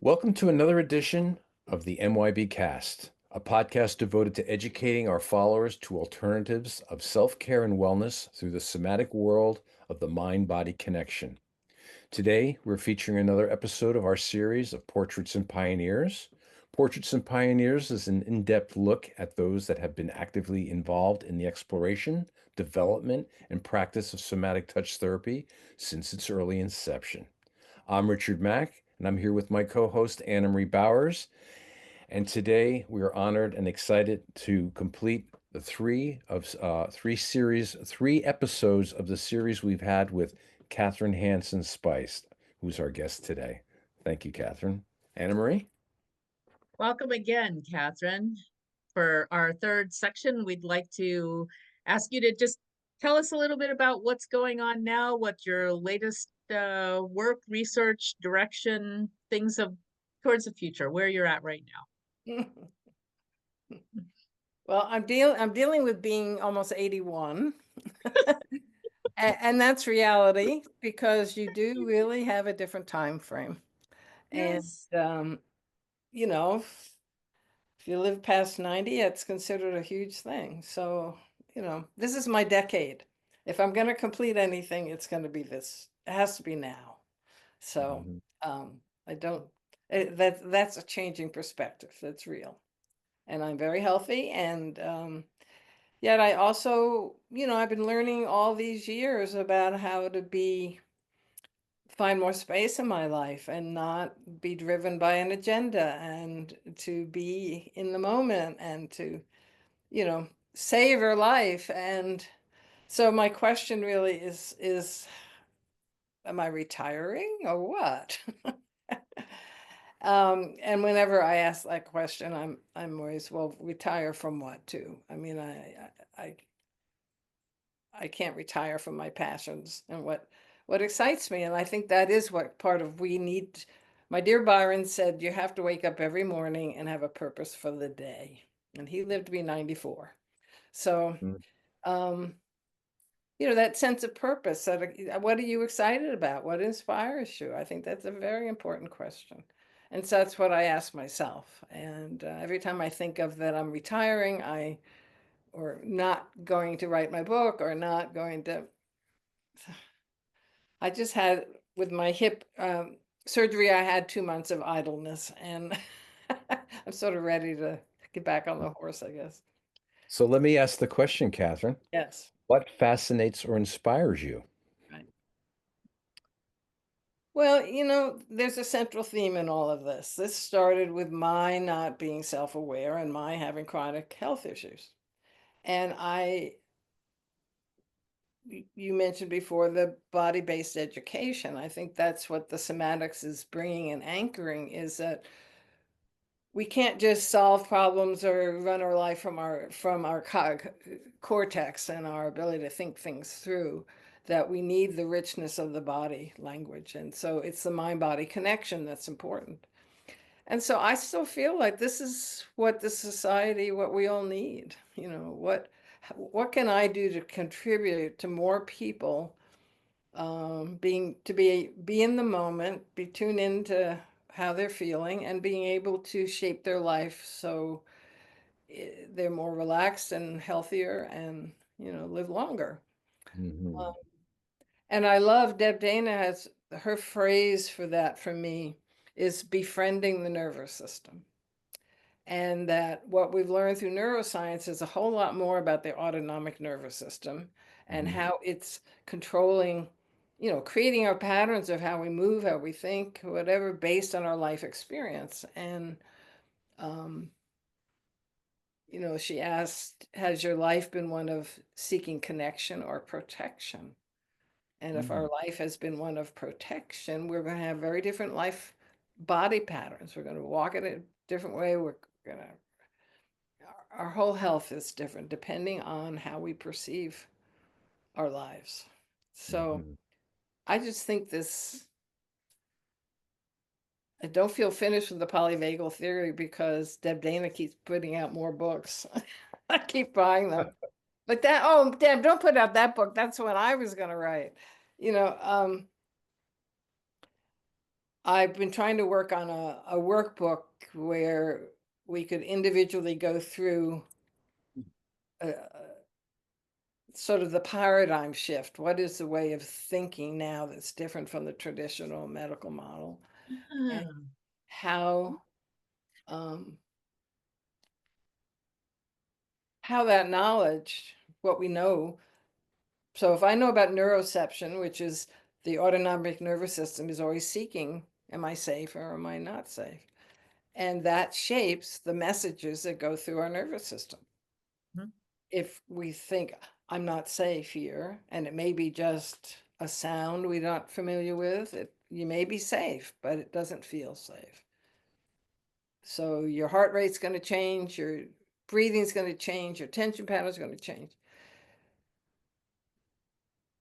Welcome to another edition of the MYBcast, a podcast devoted to educating our followers to alternatives of self-care and wellness through the somatic world of the mind-body connection. Today, we're featuring another episode of our series of Portraits and Pioneers. Portraits and Pioneers is an in-depth look at those that have been actively involved in the exploration, development, and practice of somatic touch therapy since its early inception. I'm Richard Mack, and I'm here with my co-host Anna-Marie Bowers. And today we are honored and excited to complete the three episodes of the series we've had with Kathryn Hansen-Spice, who's our guest today. Thank you, Kathryn. Anna-Marie? Welcome again, Kathryn. For our third section, we'd like to ask you to just tell us a little bit about what's going on now, what your latest work, research, direction, things of towards the future, where you're at right now. Well, I'm dealing with being almost 81. and that's reality, because you do really have a different time frame. Yes. And you know, if you live past 90, it's considered a huge thing. So, this is my decade. If I'm going to complete anything, it's going to be this. It has to be now. So, I don't that's a changing perspective. That's real. And I'm very healthy, and yet I also, I've been learning all these years about how to find more space in my life and not be driven by an agenda, and to be in the moment, and to, savor life. And so my question really is, am I retiring or what? And whenever I ask that question, I'm always, well, retire from what too? I mean, I can't retire from my passions and what excites me. And I think that is what part of we need. My dear Byron said, you have to wake up every morning and have a purpose for the day. And he lived to be 94. So, that sense of purpose, what are you excited about? What inspires you? I think that's a very important question. And so that's what I ask myself. And every time I think of that I'm retiring, or not going to write my book, or not going to, I just had, with my hip surgery, I had 2 months of idleness, and I'm sort of ready to get back on the horse, I guess. So let me ask the question, Kathryn. Yes. What fascinates or inspires you? Right. Well, there's a central theme in all of this. This started with my not being self-aware and my having chronic health issues. And you mentioned before the body-based education. I think that's what the somatics is bringing and anchoring, is that we can't just solve problems or run our life from our cortex and our ability to think things through, that we need the richness of the body language. And so it's the mind-body connection that's important. And so I still feel like this is what the society, what we all need. What can I do to contribute to more people be in the moment, be tuned into how they're feeling, and being able to shape their life so they're more relaxed and healthier, and live longer. And I love Deb Dana has her phrase for that, for me, is befriending the nervous system. And that what we've learned through neuroscience is a whole lot more about the autonomic nervous system and how it's controlling, creating our patterns of how we move, how we think, whatever, based on our life experience. And, she asked, has your life been one of seeking connection or protection? And if our life has been one of protection, we're going to have very different life body patterns. We're going to walk in a different way. Our whole health is different depending on how we perceive our lives. So I just think I don't feel finished with the polyvagal theory, because Deb Dana keeps putting out more books. I keep buying them. But Deb, don't put out that book. That's what I was going to write. I've been trying to work on a workbook where we could individually go through sort of the paradigm shift. What is the way of thinking now that's different from the traditional medical model? And how that knowledge, what we know. So if I know about neuroception, which is the autonomic nervous system is always seeking, am I safe or am I not safe? And that shapes the messages that go through our nervous system. Mhm. If we think I'm not safe here, and it may be just a sound we're not familiar with, you may be safe, but it doesn't feel safe. So your heart rate's going to change, your breathing's going to change, your tension pattern's going to change.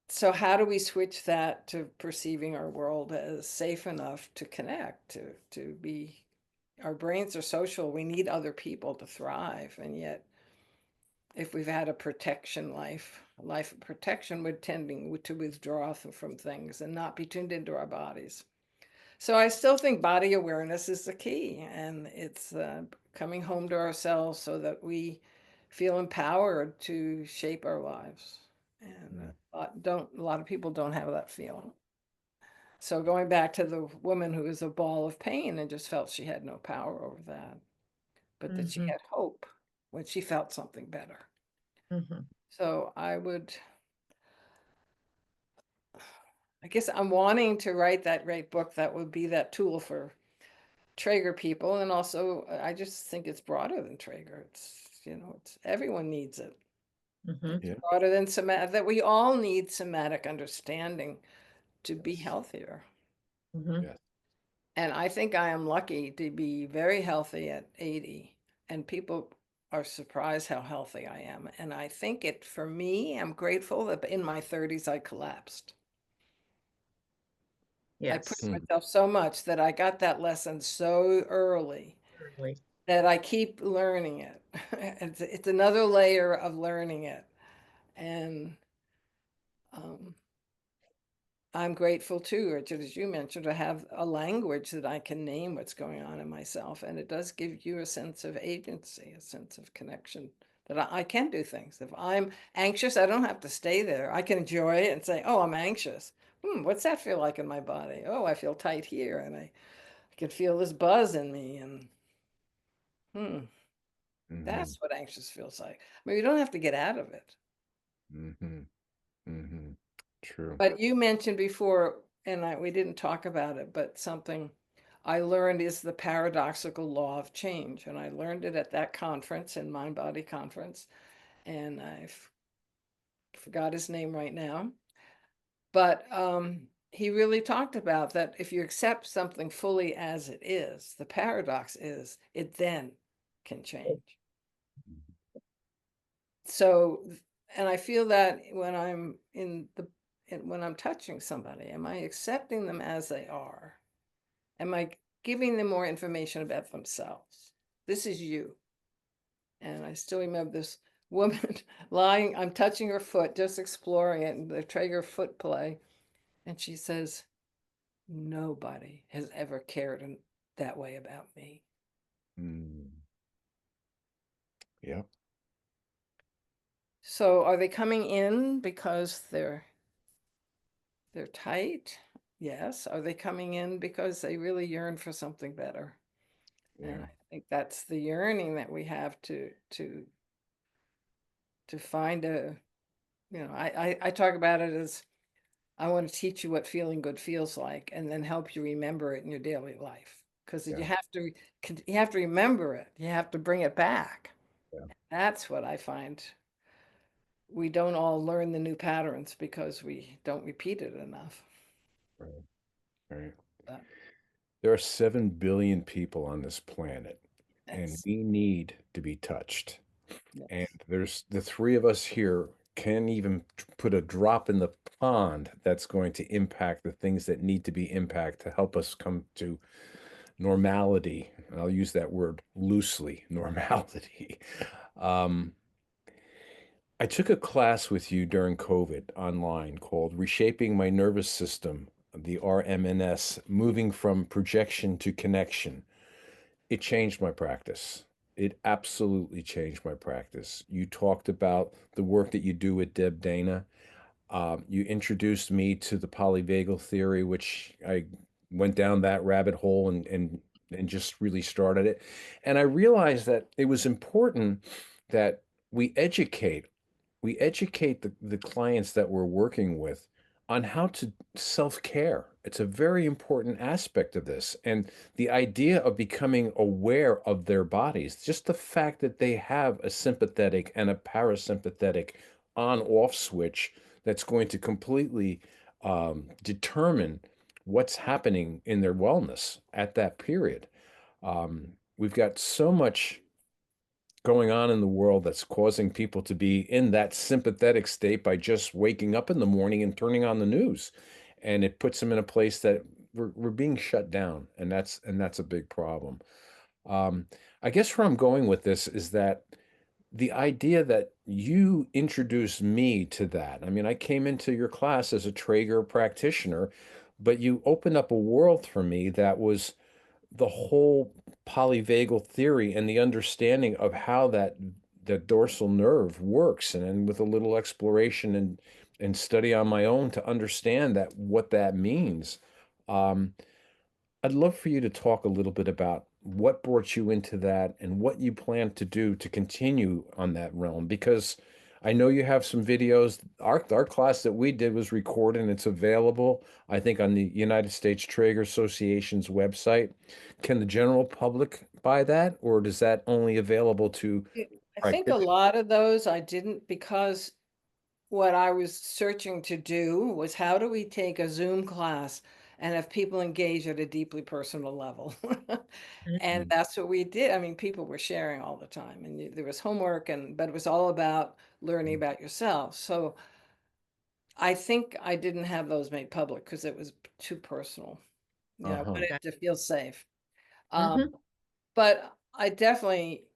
So how do we switch that to perceiving our world as safe enough to connect, to be, our brains are social, we need other people to thrive, and yet if we've had a protection life of protection, we're tending to withdraw from things and not be tuned into our bodies. So I still think body awareness is the key, and it's coming home to ourselves so that we feel empowered to shape our lives. And a lot of people don't have that feeling. So going back to the woman who was a ball of pain and just felt she had no power over that, but that she had hope when she felt something better. So I guess I'm wanting to write that great book that would be that tool for Traeger people. And also, I just think it's broader than Traeger. It's everyone needs it. It's broader than somatic, that we all need somatic understanding to be healthier. Yes. And I think I am lucky to be very healthy at 80, and people are surprised how healthy I am. And I think for me, I'm grateful that in my 30s, I collapsed. I pushed myself so much that I got that lesson so early that I keep learning it. It's another layer of learning it. And I'm grateful too, Richard, as you mentioned, to have a language that I can name what's going on in myself. And it does give you a sense of agency, a sense of connection, that I can do things. If I'm anxious, I don't have to stay there. I can enjoy it and say, oh, I'm anxious. What's that feel like in my body? Oh, I feel tight here, and I can feel this buzz in me. And that's what anxious feels like. I mean, you don't have to get out of it. True. But you mentioned before, and we didn't talk about it, but something I learned is the paradoxical law of change. And I learned it at that conference, in Mind Body Conference. And I forgot his name right now. But he really talked about that if you accept something fully as it is, the paradox is it then can change. So, and I feel that when I'm when I'm touching somebody, am I accepting them as they are? Am I giving them more information about themselves? This is you. And I still remember this woman lying, I'm touching her foot, just exploring it, and the Traeger foot play. And she says, nobody has ever cared in that way about me. Yep. So are they coming in because they're tight? Yes. Are they coming in because they really yearn for something better? And I think that's the yearning that we have to find I talk about it as, I want to teach you what feeling good feels like, and then help you remember it in your daily life. Because you have to remember it. You have to bring it back. That's what I find. We don't all learn the new patterns because we don't repeat it enough. Right. There are 7 billion people on this planet, and we need to be touched. And there's the 3 of us here can even put a drop in the pond that's going to impact the things that need to be impacted to help us come to normality. I'll use that word loosely, normality. I took a class with you during COVID online called Reshaping My Nervous System the RMNS, moving from projection to connection, it changed my practice. It absolutely changed my practice. You talked about the work that you do with Deb Dana. You introduced me to the polyvagal theory, which I went down that rabbit hole and just really started it. And I realized that it was important that we educate the clients that we're working with on how to self-care. It's a very important aspect of this. And the idea of becoming aware of their bodies, just the fact that they have a sympathetic and a parasympathetic on-off switch that's going to completely determine what's happening in their wellness at that period. We've got so much going on in the world that's causing people to be in that sympathetic state by just waking up in the morning and turning on the news. And it puts them in a place that we're being shut down, and that's a big problem. Um, I guess where I'm going with this is that the idea that you introduced me to that. I mean, I came into your class as a Traeger practitioner, but you opened up a world for me that was the whole polyvagal theory and the understanding of how the dorsal nerve works, and then with a little exploration and study on my own to understand that what that means. Um, I'd love for you to talk a little bit about what brought you into that and what you plan to do to continue on that realm, because I know you have some videos. Our class that we did was recorded and it's available, I think, on the United States Traeger Association's website. Can the general public buy that, or is that only available to I think a practitioners? lot of those I didn't, because what I was searching to do was how do we take a Zoom class and have people engage at a deeply personal level? And Mhm. that's what we did. I mean, people were sharing all the time, and there was homework, but it was all about learning about yourself. So I think I didn't have those made public because it was too personal. I Uh-huh. wanted Okay. to feel safe. Hmm. But I definitely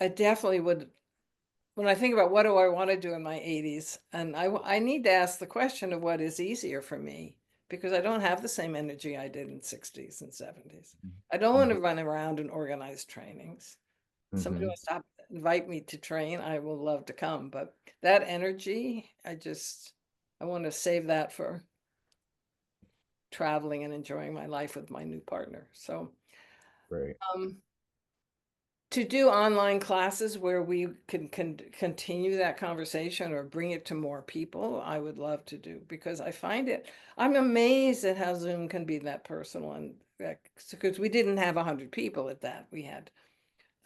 would, when I think about what do I want to do in my 80s, and I need to ask the question of what is easier for me, because I don't have the same energy I did in 60s and 70s. I don't want to run around and organize trainings. Somebody Mm-hmm. wants to invite me to train, I will love to come, but that energy, I want to save that for traveling and enjoying my life with my new partner. So, Great. um, to do online classes where we can continue that conversation or bring it to more people, I would love to do, because I'm amazed at how Zoom can be that personal, and because we didn't have 100 people at that. We had,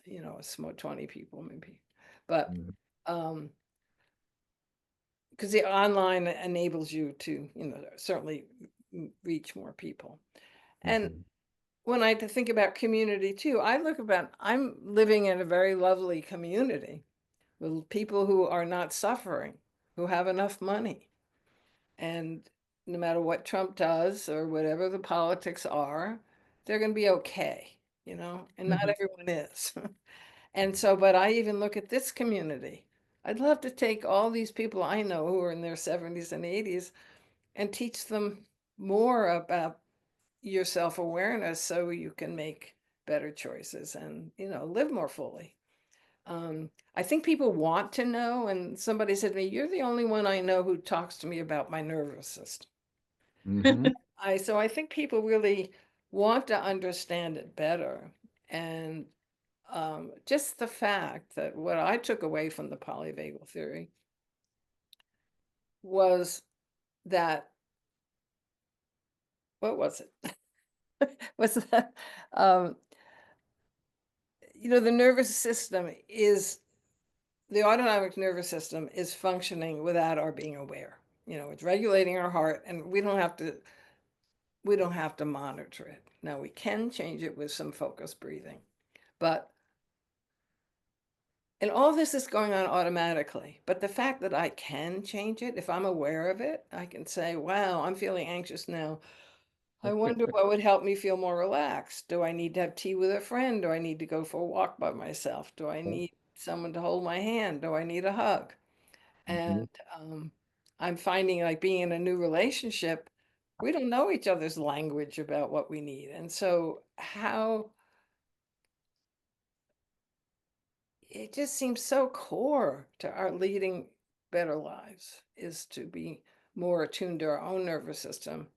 a small 20 people maybe, but Mhm. um, because the online enables you to, certainly reach more people. And Mhm. when I think about community too, I'm living in a very lovely community with people who are not suffering, who have enough money. And no matter what Trump does or whatever the politics are, they're going to be okay, and not Hmm. everyone is. And so, but I even look at this community. I'd love to take all these people I know who are in their 70s and 80s and teach them more about your self-awareness so you can make better choices and, live more fully. I think people want to know, and somebody said to me, "You're the only one I know who talks to me about my nervous system." Mhm. So I think people really want to understand it better. And just the fact that what I took away from the polyvagal theory was that, what was it? Was that, um, the nervous system the autonomic nervous system is functioning without our being aware. It's regulating our heart, and we don't have to monitor it. Now we can change it with some focused breathing, but and all this is going on automatically. But the fact that I can change it, if I'm aware of it, I can say, wow, I'm feeling anxious now. I wonder what would help me feel more relaxed. Do I need to have tea with a friend? Do I need to go for a walk by myself? Do I need someone to hold my hand? Do I need a hug? And Mhm. um, I'm finding like being in a new relationship, we don't know each other's language about what we need. And so how it just seems so core to our leading better lives is to be more attuned to our own nervous system.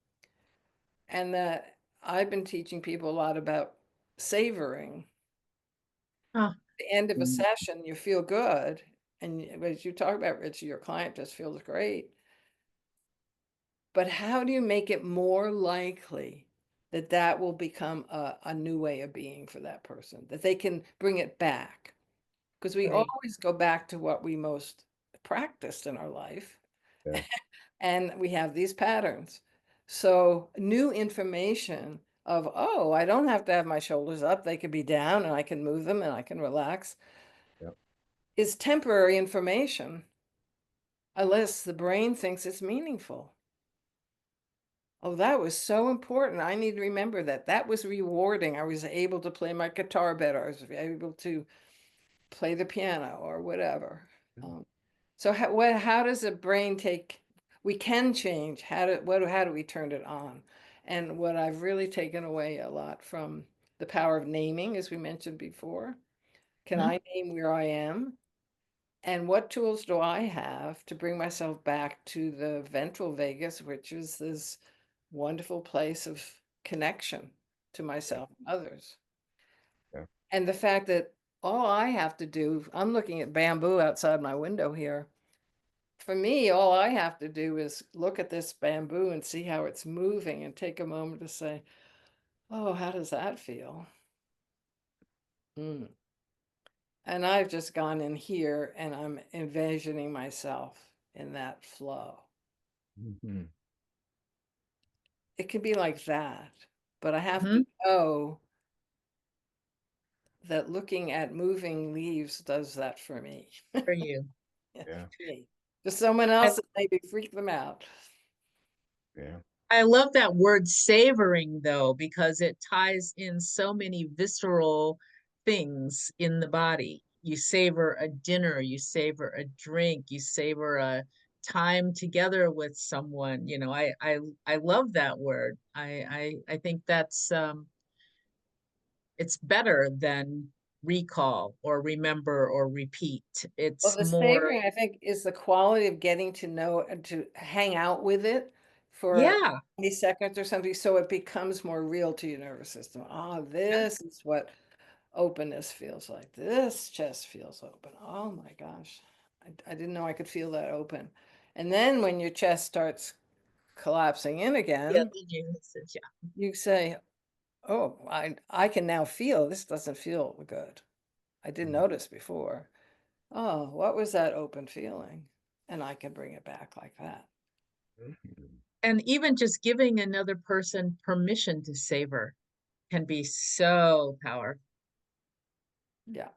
And that I've been teaching people a lot about savoring. Oh, At the end of a Mm. session, you feel good. And as you talk about, Richie, your client just feels great. But how do you make it more likely that that will become a new way of being for that person, that they can bring it back? Because we right. always go back to what we most practiced in our life, Yeah. and we have these patterns. So new information of, oh, I don't have to have my shoulders up, they could be down and I can move them and I can relax, Yep. is temporary information unless the brain thinks it's meaningful. Oh, that was so important. I need to remember that. That was rewarding. I was able to play my guitar better. I was able to play the piano or whatever. So how does the brain take, we can change. How do we turn it on? And what I've really taken away a lot from the power of naming, as we mentioned before, can Mhm. I name where I am? And what tools do I have to bring myself back to the ventral vagus, which is this wonderful place of connection to myself and others? Yeah. And the fact that all I have to do, I'm looking at bamboo outside my window here. For me, all I have to do is look at this bamboo and see how it's moving and take a moment to say, oh, how does that feel? Mm. And I've just gone in here and I'm envisioning myself in that flow. Mhm. It can be like that, but I have to Mhm. know that looking at moving leaves does that for me. For you. Yeah. Me. To someone I, else, it maybe freak them out. Yeah. I love that word savoring though, because it ties in so many visceral things in the body. You savor a dinner, you savor a drink, you savor a time together with someone. You know, I love that word. I think that's it's better than recall or remember or repeat. Well, It's the more, savoring, I think, is the quality of getting to know and to hang out with it for yeah, 20 seconds or something, so it becomes more real to your nervous system. Oh, this is what openness feels like. This chest feels open. Oh my gosh. I didn't know I could feel that open. And then when your chest starts collapsing in yeah, again, you say, oh, I can now feel this doesn't feel good. I didn't notice before. Oh, what was that open feeling? And I can bring it back like that. Mhm. and even just giving another person permission to savor can be so powerful. Yeah.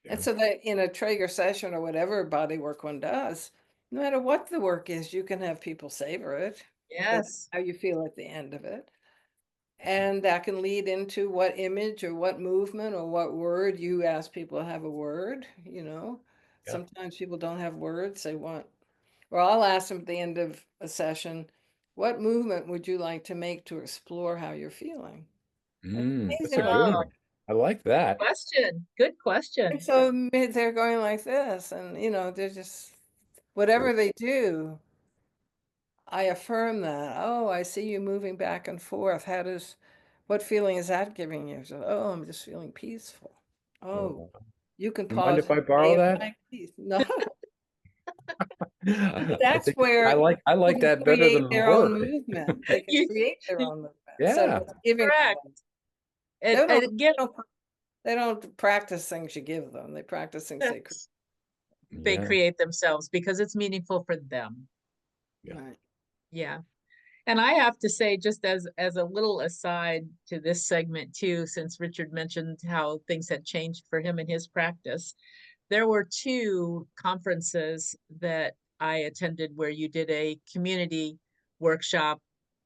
And Yeah. so that in a Traeger session or whatever body work one does, no matter what the work is, you can have people savor it. That's Yes. how you feel at the end of it. And that can lead into what image or what movement or what word you ask people to have a word, you know. Yeah. Sometimes people don't have words they want. Or I'll ask them at the end of a session, what movement would you like to make to explore how you're feeling? It's That's a amazing what good Oh, one. I like that. question. Good and question. so they're going like this, and they're just whatever they do, I affirm that. Oh, I see you moving back and forth. What feeling is that giving you? So, oh, I'm just feeling peaceful. Oh, Uh, you can you mind pause if and I say borrow it that? back, please. No, I that's think I where like I like people that better create than their own word. movement. They can You, create their own movement instead of Yeah. what's giving them correct. one. And, They don't, and they again, don't, they don't practice things you give them. They practice things they create. they Yeah. create themselves because it's meaningful for them. Yeah. Right. Yeah. And I have to say, just as a little aside to this segment too, since Richard mentioned how things had changed for him in his practice, there were two conferences that I attended where you did a community workshop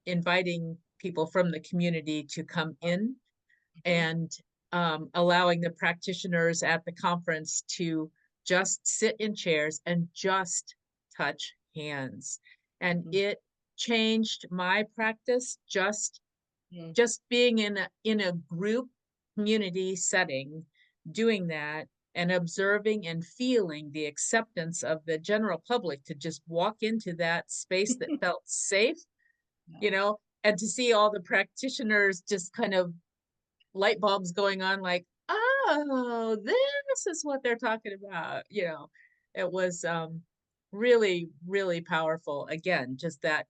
inviting people from the community to come in Mhm. and allowing the practitioners at the conference to just sit in chairs and just touch hands. And Mm. it changed my practice just Mm. being in a group community setting, doing that and observing and feeling the acceptance of the general public to just walk into that space that felt safe, you know, and to see all the practitioners just kind of light bulbs going on like, oh, this is what they're talking about, you know. It was really, really powerful. Again, just that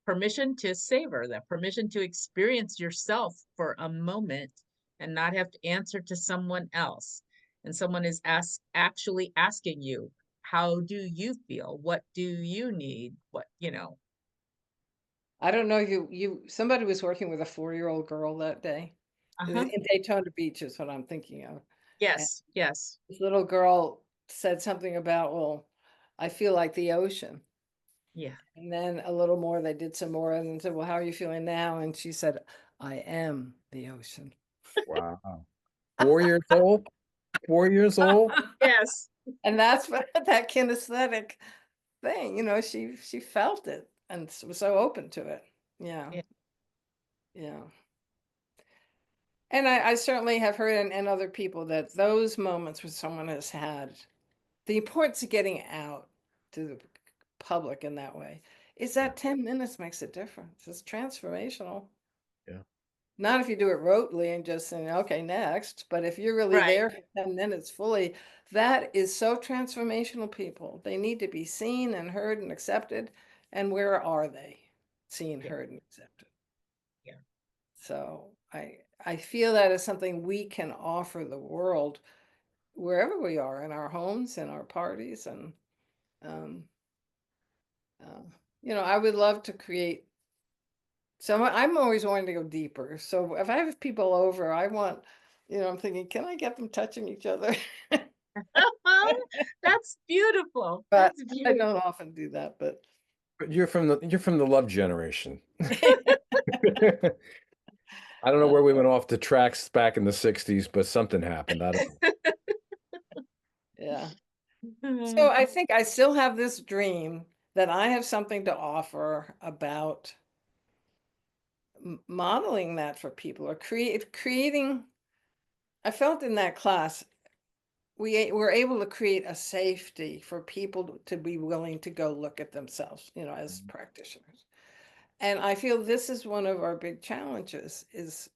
permission to savor, that permission to experience yourself for a moment and not have to answer to someone else. And someone is actually asking you, how do you feel? What do you need? What, you know? I don't know, somebody was working with a 4-year-old girl that day. Uh-huh. In Daytona Beach is what I'm thinking of. And Yes, yes. this little girl said something about, well, I feel like the ocean. Yeah. And then a little more, they did some more and said, well, how are you feeling now? And she said, I am the ocean. Wow. 4 years old? 4 years old? Yes. And that's what that kinesthetic thing, she felt it and was so open to it. Yeah. Yeah. Yeah. And I certainly have heard and other people that those moments when someone has had the importance of getting out to the public in that way is that 10 minutes makes a difference. It's transformational. Yeah. Not if you do it rotely and just saying, okay, next, but if you're really Right. there for 10 minutes fully, that is so transformational, people. They need to be seen and heard and accepted. And where are they seen, Yeah. heard, and accepted? Yeah. So I feel that is something we can offer the world wherever we are, in our homes, in our parties. And, um, I would love to create. So I'm always wanting to go deeper. So if I have people over, I want, I'm thinking, can I get them touching each other? That's beautiful. But That's I beautiful. don't often do that, but But you're from the love generation. I don't know where we went off the tracks back in the 60s, but something happened. I don't know. yeah. So I think I still have this dream that I have something to offer about modeling that for people, or creating. I felt in that class we were able to create a safety for people to be willing to go look at themselves, as practitioners. And I feel this is one of our big challenges is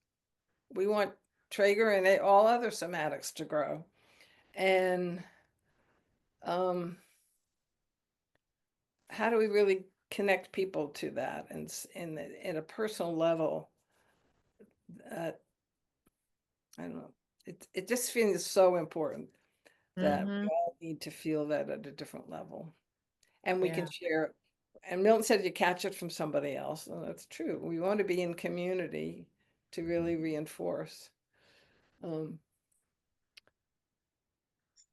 we want Traeger and all other somatics to grow. And how do we really connect people to that and in a personal level? I don't know. It just feels so important that we all need to feel that at a different level. And we can Yeah. share. And Milton said you catch it from somebody else. And that's true. We want to be in community to really reinforce. Well,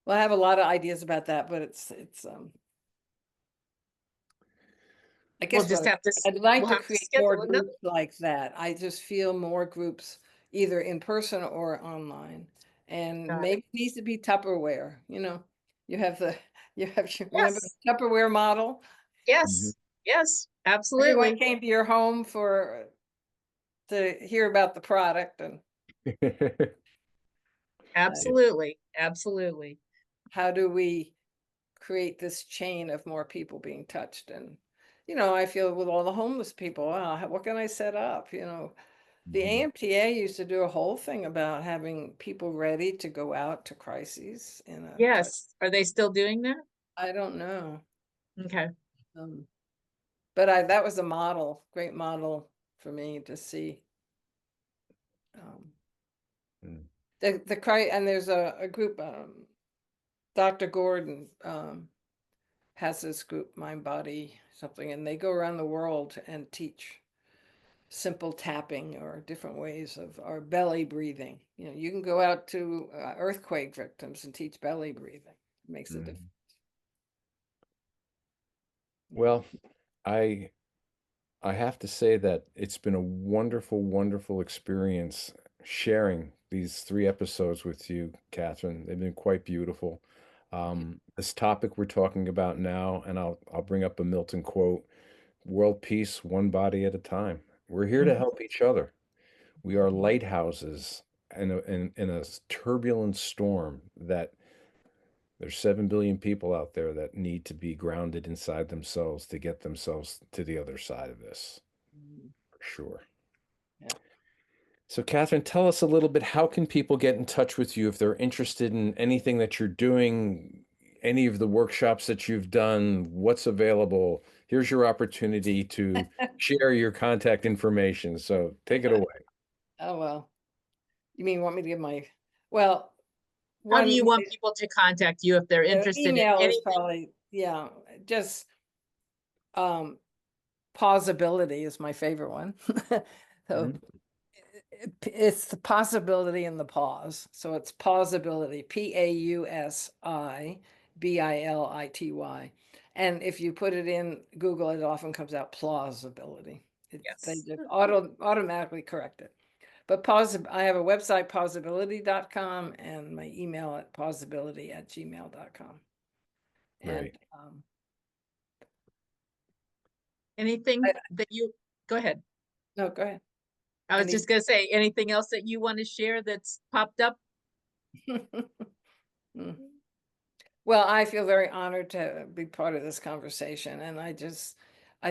I have a lot of ideas about that, but it's I We'll guess just have to, I'd like we'll to have to create more schedule another. groups like that. I just feel more groups either in person or online. And Got maybe it. it needs to be Tupperware, you have remember Yes. the Tupperware model? Yes. Yes. Everyone Absolutely. came to your home to hear about the product. And Absolutely. Absolutely. how do we create this chain of more people being touched? And I feel with all the homeless people, wow, what can I set up? The AMTA used to do a whole thing about having people ready to go out to crises in a touch. Yes. Are they still doing that? I don't know. Okay. But that was a model, great model for me to see. And there's a group, Dr. Gordon has this group, Mind Body something, and they go around the world and teach simple tapping or different ways of our belly breathing. You can go out to earthquake victims and teach belly breathing. It makes a difference. Well, I have to say that it's been a wonderful, wonderful experience sharing these 3 episodes with you, Kathryn. They've been quite beautiful. This topic we're talking about now, and I'll bring up a Milton quote: "World peace, one body at a time." We're here to help each other. We are lighthouses in a turbulent storm that there's 7 billion people out there that need to be grounded inside themselves to get themselves to the other side of this, for sure. Yeah. So, Kathryn, tell us a little bit, how can people get in touch with you if they're interested in anything that you're doing, any of the workshops that you've done, what's available? Here's your opportunity to share your contact information. So take it away. Oh, well, you mean want me to give well, How do you my want people to contact you if they're interested in email is anything? probably, just, Pausability is my favorite one. So Mhm. it's the possibility in the pause. So it's Pausability, Pausibility. And if you put it in Google, it often comes out plausibility. They Yes. just automatically correct it. But I have a website, pausibility.com, and my email at pausibility@gmail.com. And Great. Anything that you, go ahead. no, go ahead. I was Any just gonna say, anything else that you want to share that's popped up? Mm. Well, I feel very honored to be part of this conversation, and I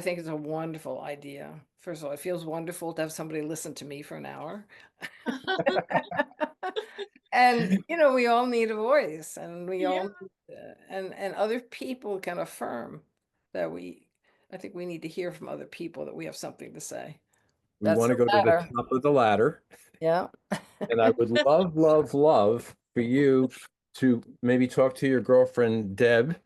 think it's a wonderful idea. First of all, it feels wonderful to have somebody listen to me for an hour. And we all need a voice, and we all and other people can affirm that I think we need to hear from other people that we have something to say. We That's want to the go to the matter. top of the ladder. Yeah. And I would love, love, love for you to maybe talk to your girlfriend, Deb,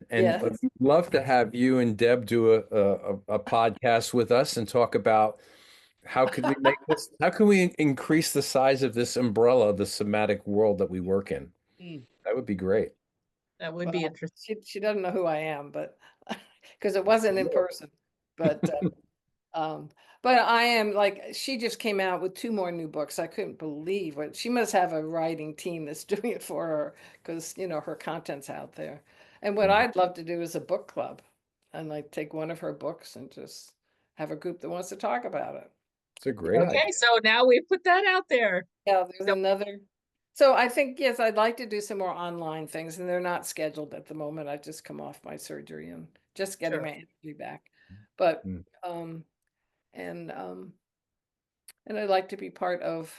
and Yes. love to have you and Deb do a podcast with us and talk about how could we make this, how can we increase the size of this umbrella, the somatic world that we work in? Mm. That would be great. That would be Well, interesting. she doesn't know who I am, but because it wasn't in person. But um, but I am, like, she just came out with 2 more new books. I couldn't believe what she must have, a writing team that's doing it for her, because her content's out there. And what I'd love to do is a book club, and like take one of her books and just have a group that wants to talk about it. It's a great idea. Okay, so now we put that out there. Yeah, there's So- another. So I think, yes, I'd like to do some more online things, and they're not scheduled at the moment. I've just come off my surgery and just getting Sure. my energy back. But Mm. and I'd like to be part of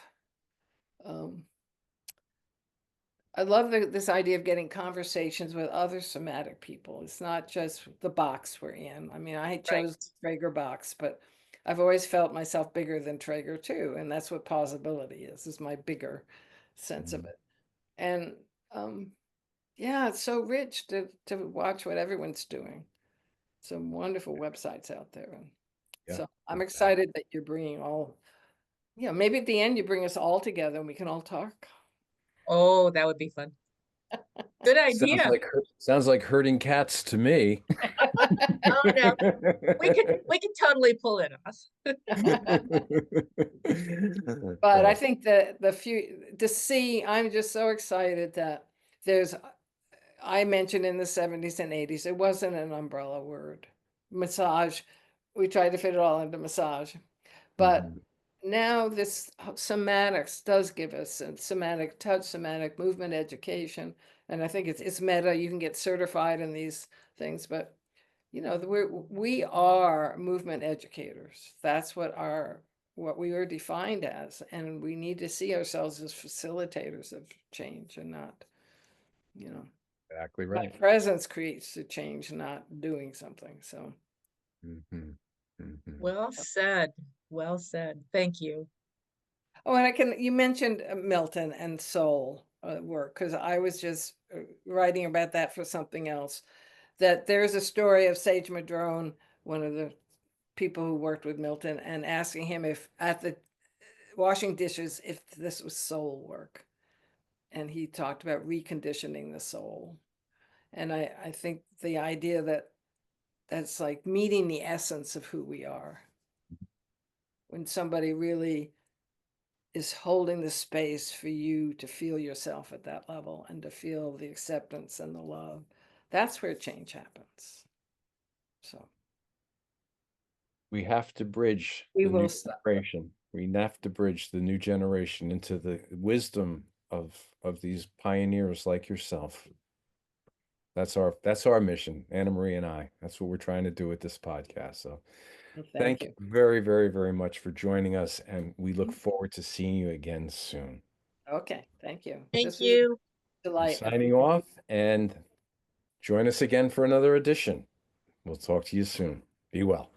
I love this idea of getting conversations with other somatic people. It's not just the box we're in. I mean, I chose the Traeger box, but I've always felt myself bigger than Traeger too. And that's what possibility is my bigger sense of it. And yeah, it's so rich to watch what everyone's doing. Some wonderful websites out there. And Yeah, so I'm exactly. excited that you're bringing maybe at the end you bring us all together and we can all talk. Oh, that would be fun. Good idea. Sounds like herding cats to me. Oh, no, we can totally pull it off. But I Oh, think that to see, I'm just so excited that I mentioned in the 70s and 80s, it wasn't an umbrella word. Massage, we tried to fit it all into massage. But now this somatics does give us a somatic touch, somatic movement education. And I think it's meta. You can get certified in these things, but we are movement educators. That's what we were defined as, and we need to see ourselves as facilitators of change, and not, exactly my right. presence creates the change, not doing something. So, Well said. Well said. Thank you. oh, and you mentioned Milton and soul work, because I was just writing about that for something else. That there's a story of Sage Madrone, one of the people who worked with Milton, and asking him if at the washing dishes, if this was soul work. And he talked about reconditioning the soul. And I think the idea that's like meeting the essence of who we are. When somebody really is holding the space for you to feel yourself at that level and to feel the acceptance and the love. That's where change happens. So We have to bridge we the will new stop. generation. We have to bridge the new generation into the wisdom of these pioneers like yourself. That's our mission, Anna Marie and I. That's what we're trying to do with this podcast. So Well, thank thank you you. very, very, very much for joining us, and we look forward to seeing you again soon. Okay, thank you. Thank This was you. a I'm delight. signing off, and join us again for another edition. We'll talk to you soon. Be well.